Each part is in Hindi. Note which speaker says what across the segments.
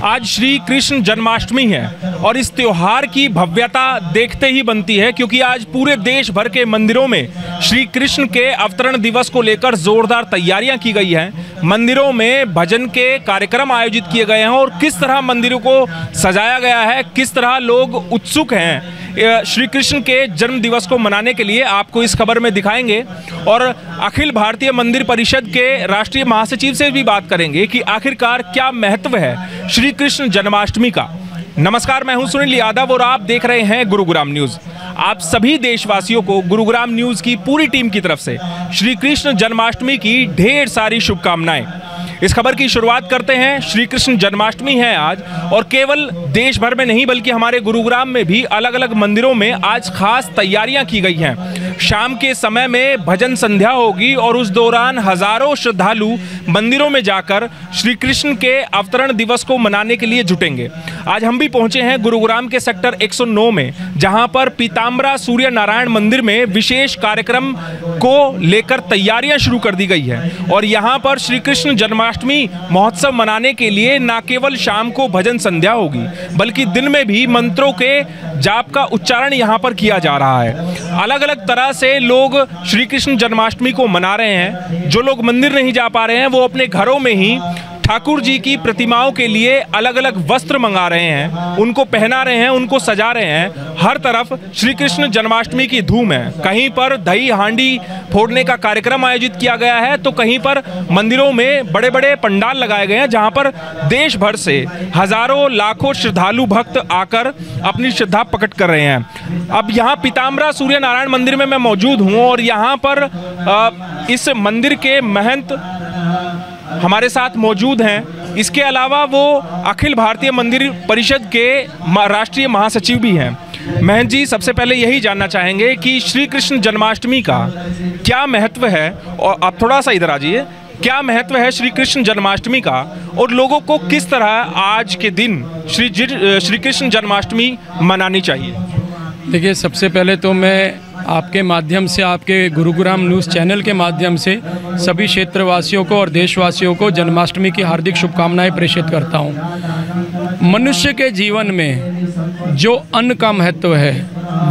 Speaker 1: आज श्री कृष्ण जन्माष्टमी है और इस त्योहार की भव्यता देखते ही बनती है, क्योंकि आज पूरे देश भर के मंदिरों में श्री कृष्ण के अवतरण दिवस को लेकर जोरदार तैयारियां की गई हैं। मंदिरों में भजन के कार्यक्रम आयोजित किए गए हैं और किस तरह मंदिरों को सजाया गया है, किस तरह लोग उत्सुक हैं श्री कृष्ण के जन्म दिवस को मनाने के लिए, आपको इस खबर में दिखाएंगे। और अखिल भारतीय मंदिर परिषद के राष्ट्रीय महासचिव से भी बात करेंगे कि आखिरकार क्या महत्व है श्री कृष्ण जन्माष्टमी का। नमस्कार, मैं हूं सुनील यादव और आप देख रहे हैं गुरुग्राम न्यूज। आप सभी देशवासियों को गुरुग्राम न्यूज की पूरी टीम की तरफ से श्री कृष्ण जन्माष्टमी की ढेर सारी शुभकामनाएं। इस खबर की शुरुआत करते हैं। श्री कृष्ण जन्माष्टमी है आज, और केवल देश भर में नहीं बल्कि हमारे गुरुग्राम में भी अलग अलग मंदिरों में आज खास तैयारियां की गई हैं। शाम के समय में भजन संध्या होगी और उस दौरान हजारों श्रद्धालु मंदिरों में जाकर श्री कृष्ण के अवतरण दिवस को मनाने के लिए जुटेंगे। आज हम भी पहुंचे हैं गुरुग्राम के सेक्टर 109 में, जहां पर पीताम्बरा सूर्य नारायण मंदिर में विशेष कार्यक्रम को लेकर तैयारियां शुरू कर दी गई है। और यहां पर श्री कृष्ण जन्माष्टमी महोत्सव मनाने के लिए न केवल शाम को भजन संध्या होगी बल्कि दिन में भी मंत्रों के जाप का उच्चारण यहां पर किया जा रहा है। अलग अलग तरह से लोग श्री कृष्ण जन्माष्टमी को मना रहे हैं। जो लोग मंदिर नहीं जा पा रहे हैं वो अपने घरों में ही ठाकुर जी की प्रतिमाओं के लिए अलग अलग वस्त्र मंगा रहे हैं, उनको पहना रहे हैं, उनको सजा रहे हैं। हर तरफ श्री कृष्ण जन्माष्टमी की धूम है। कहीं पर दही हांडी फोड़ने का कार्यक्रम आयोजित किया गया है तो कहीं पर मंदिरों में बड़े बड़े पंडाल लगाए गए हैं, जहां पर देश भर से हजारों लाखों श्रद्धालु भक्त आकर अपनी श्रद्धा प्रकट कर रहे हैं। अब यहाँ पीताम्बरा सूर्य नारायण मंदिर में मैं मौजूद हूँ और यहाँ पर इस मंदिर के महंत हमारे साथ मौजूद हैं। इसके अलावा वो अखिल भारतीय मंदिर परिषद के राष्ट्रीय महासचिव भी हैं। महंत जी, सबसे पहले यही जानना चाहेंगे कि श्री कृष्ण जन्माष्टमी का क्या महत्व है, और आप थोड़ा सा इधर आ जाइए, क्या महत्व है श्री कृष्ण जन्माष्टमी का और लोगों को किस तरह आज के दिन श्री कृष्ण जन्माष्टमी मनानी चाहिए?
Speaker 2: देखिए, सबसे पहले तो मैं आपके माध्यम से, आपके गुरुग्राम न्यूज़ चैनल के माध्यम से सभी क्षेत्रवासियों को और देशवासियों को जन्माष्टमी की हार्दिक शुभकामनाएं प्रेषित करता हूं। मनुष्य के जीवन में जो अन्न का महत्व है,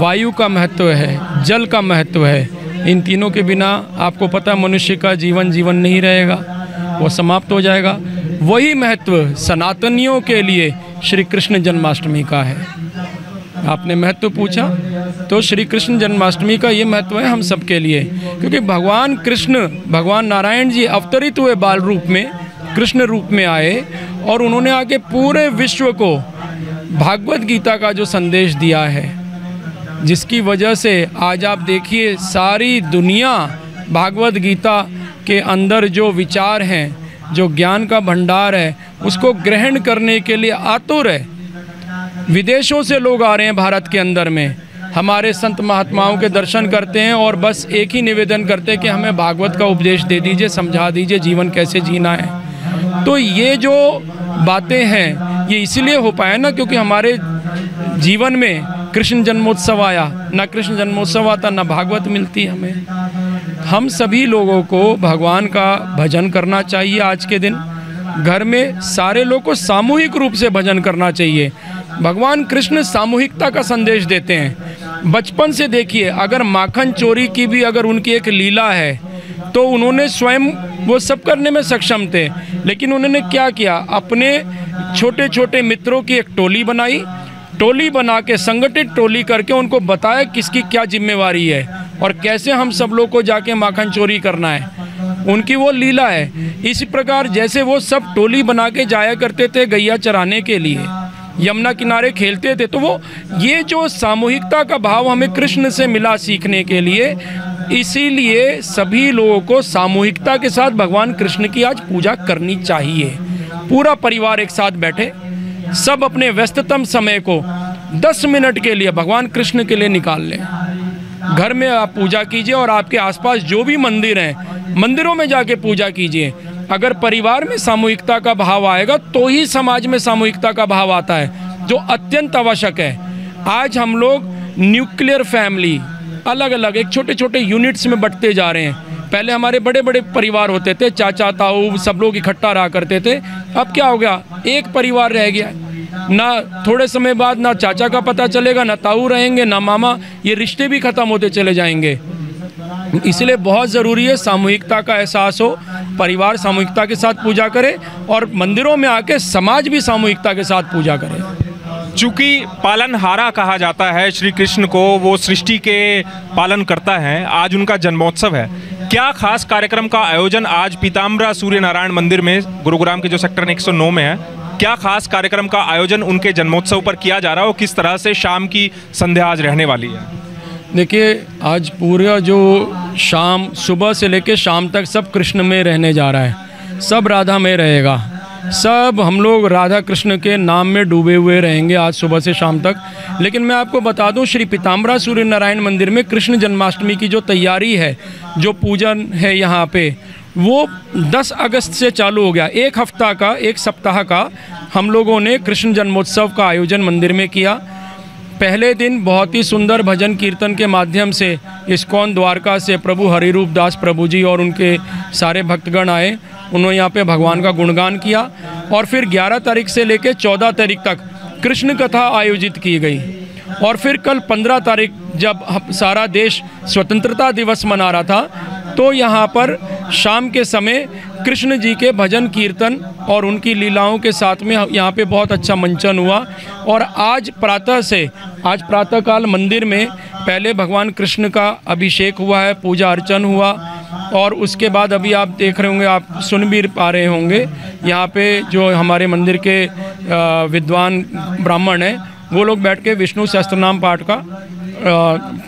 Speaker 2: वायु का महत्व है, जल का महत्व है, इन तीनों के बिना आपको पता मनुष्य का जीवन नहीं रहेगा, वो समाप्त हो जाएगा। वही महत्व सनातनियों के लिए श्री कृष्ण जन्माष्टमी का है। आपने महत्व पूछा तो श्री कृष्ण जन्माष्टमी का ये महत्व है हम सबके लिए, क्योंकि भगवान कृष्ण, भगवान नारायण जी अवतरित हुए बाल रूप में, कृष्ण रूप में आए और उन्होंने आके पूरे विश्व को भागवत गीता का जो संदेश दिया है, जिसकी वजह से आज आप देखिए सारी दुनिया भागवत गीता के अंदर जो विचार हैं, जो ज्ञान का भंडार है, उसको ग्रहण करने के लिए आतुर है। विदेशों से लोग आ रहे हैं भारत के अंदर में, हमारे संत महात्माओं के दर्शन करते हैं और बस एक ही निवेदन करते हैं कि हमें भागवत का उपदेश दे दीजिए, समझा दीजिए जीवन कैसे जीना है। तो ये जो बातें हैं ये इसलिए हो पाया ना क्योंकि हमारे जीवन में कृष्ण जन्मोत्सव आया। ना कृष्ण जन्मोत्सव आता ना भागवत मिलती हमें। हम सभी लोगों को भगवान का भजन करना चाहिए। आज के दिन घर में सारे लोग को सामूहिक रूप से भजन करना चाहिए। भगवान कृष्ण सामूहिकता का संदेश देते हैं। बचपन से देखिए, अगर माखन चोरी की भी अगर उनकी एक लीला है तो उन्होंने स्वयं वो सब करने में सक्षम थे, लेकिन उन्होंने क्या किया, अपने छोटे छोटे मित्रों की एक टोली बनाई, टोली बना के संगठित टोली करके उनको बताया किसकी क्या जिम्मेवारी है और कैसे हम सब लोग को जाके माखन चोरी करना है। उनकी वो लीला है। इसी प्रकार जैसे वो सब टोली बना के जाया करते थे गैया चराने के लिए, यमुना किनारे खेलते थे, तो वो ये जो सामूहिकता का भाव हमें कृष्ण से मिला सीखने के लिए, इसीलिए सभी लोगों को सामूहिकता के साथ भगवान कृष्ण की आज पूजा करनी चाहिए। पूरा परिवार एक साथ बैठे, सब अपने व्यस्ततम समय को 10 मिनट के लिए भगवान कृष्ण के लिए निकाल लें। घर में आप पूजा कीजिए और आपके आसपास जो भी मंदिर हैं, मंदिरों में जाके पूजा कीजिए। अगर परिवार में सामूहिकता का भाव आएगा तो ही समाज में सामूहिकता का भाव आता है, जो अत्यंत आवश्यक है। आज हम लोग न्यूक्लियर फैमिली, अलग अलग एक छोटे छोटे यूनिट्स में बंटते जा रहे हैं। पहले हमारे बड़े बड़े परिवार होते थे, चाचा ताऊ सब लोग इकट्ठा रहा करते थे। अब क्या हो गया, एक परिवार रह गया, ना थोड़े समय बाद ना चाचा का पता चलेगा, ना ताऊ रहेंगे, ना मामा, ये रिश्ते भी ख़त्म होते चले जाएंगे। इसलिए बहुत ज़रूरी है सामूहिकता का एहसास हो, परिवार सामूहिकता के साथ पूजा करे और मंदिरों में आके समाज भी सामूहिकता के साथ पूजा करे।
Speaker 1: चूँकि पालनहारा कहा जाता है श्री कृष्ण को, वो सृष्टि के पालन करता है, आज उनका जन्मोत्सव है। क्या खास कार्यक्रम का आयोजन आज पीताम्बरा सूर्य नारायण मंदिर में, गुरुग्राम के जो सेक्टर 109 में है, क्या खास कार्यक्रम का आयोजन उनके जन्मोत्सव पर किया जा रहा है और किस तरह से शाम की संध्या आज रहने वाली है?
Speaker 2: देखिए, आज पूरा जो शाम, सुबह से लेकर शाम तक सब कृष्ण में रहने जा रहा है, सब राधा में रहेगा, सब हम लोग राधा कृष्ण के नाम में डूबे हुए रहेंगे आज सुबह से शाम तक। लेकिन मैं आपको बता दूं, श्री पीताम्बरा सूर्य नारायण मंदिर में कृष्ण जन्माष्टमी की जो तैयारी है, जो पूजन है यहाँ पे, वो 10 अगस्त से चालू हो गया। एक हफ्ता का, एक सप्ताह का हम लोगों ने कृष्ण जन्मोत्सव का आयोजन मंदिर में किया। पहले दिन बहुत ही सुंदर भजन कीर्तन के माध्यम से इस्कॉन द्वारका से प्रभु हरिरूप दास प्रभु जी और उनके सारे भक्तगण आए, उन्होंने यहाँ पे भगवान का गुणगान किया। और फिर 11 तारीख से लेकर 14 तारीख तक कृष्ण कथा आयोजित की गई। और फिर कल 15 तारीख जब सारा देश स्वतंत्रता दिवस मना रहा था, तो यहाँ पर शाम के समय कृष्ण जी के भजन कीर्तन और उनकी लीलाओं के साथ में यहाँ पे बहुत अच्छा मंचन हुआ। और आज प्रातःकाल मंदिर में पहले भगवान कृष्ण का अभिषेक हुआ है, पूजा अर्चन हुआ, और उसके बाद अभी आप देख रहे होंगे, आप सुन भी पा रहे होंगे, यहाँ पे जो हमारे मंदिर के विद्वान ब्राह्मण हैं, वो लोग बैठ के विष्णु सहस्त्रनाम पाठ का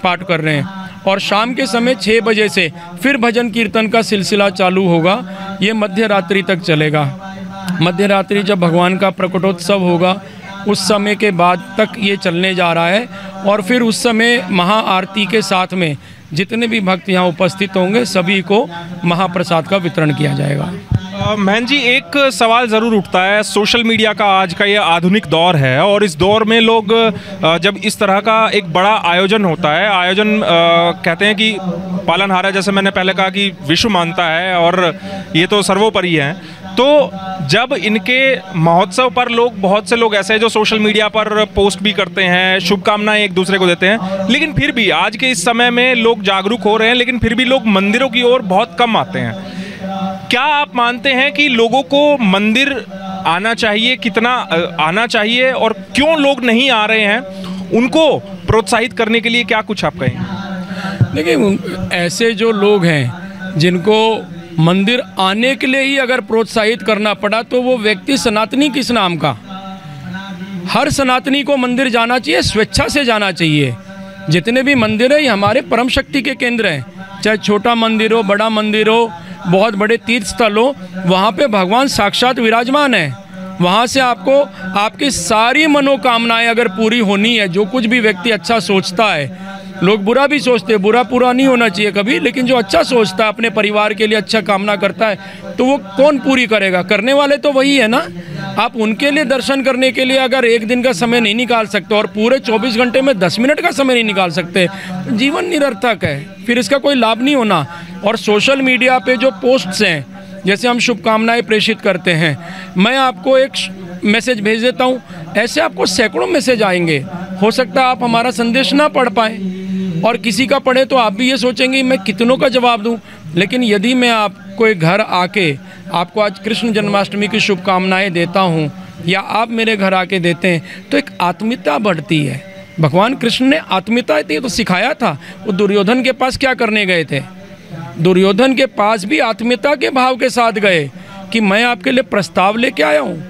Speaker 2: पाठ कर रहे हैं। और शाम के समय 6 बजे से फिर भजन कीर्तन का सिलसिला चालू होगा, ये मध्य रात्रि तक चलेगा। मध्य रात्रि जब भगवान का प्रकटोत्सव होगा, उस समय के बाद तक ये चलने जा रहा है। और फिर उस समय महाआरती के साथ में जितने भी भक्त यहाँ उपस्थित होंगे, सभी को महाप्रसाद का वितरण किया जाएगा।
Speaker 1: महन जी, एक सवाल ज़रूर उठता है, सोशल मीडिया का आज का ये आधुनिक दौर है और इस दौर में लोग जब इस तरह का एक बड़ा आयोजन होता है, कहते हैं कि पालनहारा, जैसे मैंने पहले कहा कि विश्व मानता है और ये तो सर्वोपरि है, तो जब इनके महोत्सव पर बहुत से लोग ऐसे हैं जो सोशल मीडिया पर पोस्ट भी करते हैं, शुभकामनाएं एक दूसरे को देते हैं, लेकिन फिर भी आज के इस समय में लोग जागरूक हो रहे हैं, लेकिन फिर भी लोग मंदिरों की ओर बहुत कम आते हैं। क्या आप मानते हैं कि लोगों को मंदिर आना चाहिए, कितना आना चाहिए, और क्यों लोग नहीं आ रहे हैं, उनको प्रोत्साहित करने के लिए क्या कुछ आप कहें?
Speaker 2: देखिए, ऐसे जो लोग हैं जिनको मंदिर आने के लिए ही अगर प्रोत्साहित करना पड़ा, तो वो व्यक्ति सनातनी किस नाम का? हर सनातनी को मंदिर जाना चाहिए, स्वेच्छा से जाना चाहिए। जितने भी मंदिर हैं, ये हमारे परम शक्ति के केंद्र हैं, चाहे छोटा मंदिर हो, बड़ा मंदिर हो, बहुत बड़े तीर्थ स्थल हो, वहाँ पे भगवान साक्षात विराजमान है। वहाँ से आपको आपकी सारी मनोकामनाएं अगर पूरी होनी है, जो कुछ भी व्यक्ति अच्छा सोचता है, लोग बुरा भी सोचते हैं, बुरा पूरा नहीं होना चाहिए कभी, लेकिन जो अच्छा सोचता है, अपने परिवार के लिए अच्छा कामना करता है, तो वो कौन पूरी करेगा? करने वाले तो वही है ना। आप उनके लिए दर्शन करने के लिए अगर एक दिन का समय नहीं निकाल सकते और पूरे 24 घंटे में 10 मिनट का समय नहीं निकाल सकते, तो जीवन निरर्थक है, फिर इसका कोई लाभ नहीं होना। और सोशल मीडिया पे जो पोस्ट्स हैं, जैसे हम शुभकामनाएं प्रेषित करते हैं, मैं आपको एक मैसेज भेज देता हूँ, ऐसे आपको सैकड़ों मैसेज आएंगे। हो सकता है आप हमारा संदेश ना पढ़ पाएँ, और किसी का पढ़े तो आप भी ये सोचेंगे मैं कितनों का जवाब दूं। लेकिन यदि मैं आपको एक घर आके आपको आज कृष्ण जन्माष्टमी की शुभकामनाएं देता हूं, या आप मेरे घर आके देते हैं, तो एक आत्मीयता बढ़ती है। भगवान कृष्ण ने आत्मीयता तो सिखाया था। वो दुर्योधन के पास क्या करने गए थे? दुर्योधन के पास भी आत्मीयता के भाव के साथ गए कि मैं आपके लिए प्रस्ताव लेके आया हूँ,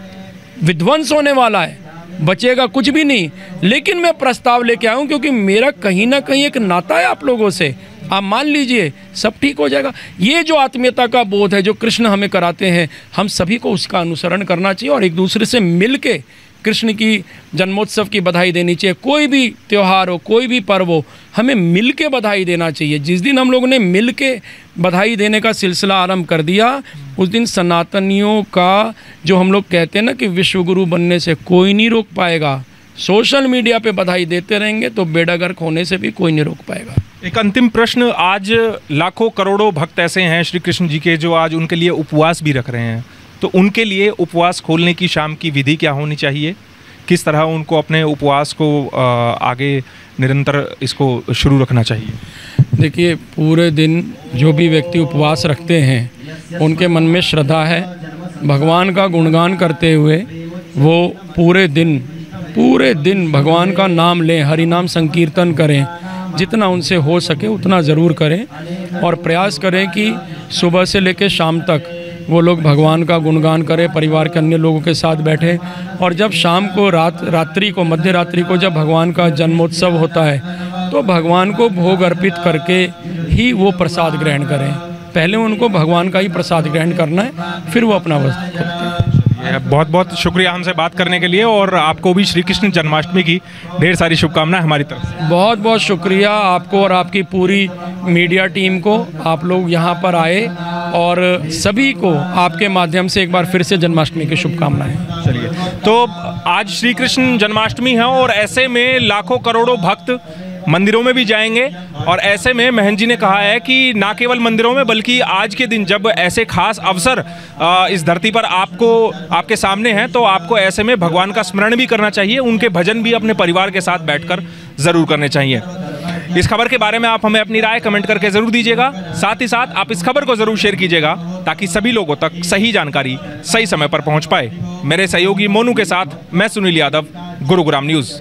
Speaker 2: विध्वंस होने वाला है, बचेगा कुछ भी नहीं, लेकिन मैं प्रस्ताव लेके आया हूँ क्योंकि मेरा कहीं ना कहीं एक नाता है आप लोगों से, आप मान लीजिए सब ठीक हो जाएगा। ये जो आत्मीयता का बोध है जो कृष्ण हमें कराते हैं, हम सभी को उसका अनुसरण करना चाहिए और एक दूसरे से मिल के कृष्ण की जन्मोत्सव की बधाई देनी चाहिए। कोई भी त्यौहार हो, कोई भी पर्व हो, हमें मिल के बधाई देना चाहिए। जिस दिन हम लोगों ने मिल के बधाई देने का सिलसिला आरंभ कर दिया, उस दिन सनातनियों का जो हम लोग कहते हैं ना कि विश्वगुरु बनने से कोई नहीं रोक पाएगा, सोशल मीडिया पे बधाई देते रहेंगे तो बेड़ा गर्क होने से भी कोई नहीं रोक पाएगा।
Speaker 1: एक अंतिम प्रश्न, आज लाखों करोड़ों भक्त ऐसे हैं श्री कृष्ण जी के जो आज उनके लिए उपवास भी रख रहे हैं, तो उनके लिए उपवास खोलने की शाम की विधि क्या होनी चाहिए? किस तरह उनको अपने उपवास को आगे निरंतर इसको शुरू रखना चाहिए?
Speaker 2: देखिए, पूरे दिन जो भी व्यक्ति उपवास रखते हैं उनके मन में श्रद्धा है, भगवान का गुणगान करते हुए वो पूरे दिन भगवान का नाम लें, हरि नाम संकीर्तन करें, जितना उनसे हो सके उतना ज़रूर करें और प्रयास करें कि सुबह से लेकर शाम तक वो लोग भगवान का गुणगान करें, परिवार के अन्य लोगों के साथ बैठें और जब शाम को रात्रि को मध्य रात्रि को जब भगवान का जन्मोत्सव होता है तो भगवान को भोग अर्पित करके ही वो प्रसाद ग्रहण करें। पहले उनको भगवान का ही प्रसाद ग्रहण करना है, फिर वो अपना वस्त्र खोलते हैं।
Speaker 1: बहुत बहुत शुक्रिया हमसे बात करने के लिए और आपको भी श्री कृष्ण जन्माष्टमी की ढेर सारी शुभकामनाएं हमारी तरफ से।
Speaker 2: बहुत बहुत शुक्रिया आपको और आपकी पूरी मीडिया टीम को। आप लोग यहाँ पर आए और सभी को आपके माध्यम से एक बार फिर से जन्माष्टमी की शुभकामनाएं।
Speaker 1: चलिए, तो आज श्री कृष्ण जन्माष्टमी है और ऐसे में लाखों करोड़ों भक्त मंदिरों में भी जाएंगे और ऐसे में महंत जी ने कहा है कि ना केवल मंदिरों में बल्कि आज के दिन जब ऐसे खास अवसर इस धरती पर आपके सामने हैं तो आपको ऐसे में भगवान का स्मरण भी करना चाहिए, उनके भजन भी अपने परिवार के साथ बैठकर ज़रूर करने चाहिए। इस खबर के बारे में आप हमें अपनी राय कमेंट करके ज़रूर दीजिएगा, साथ ही साथ आप इस खबर को ज़रूर शेयर कीजिएगा ताकि सभी लोगों तक सही जानकारी सही समय पर पहुंच पाए। मेरे सहयोगी मोनू के साथ मैं सुनील यादव, गुरुग्राम न्यूज़।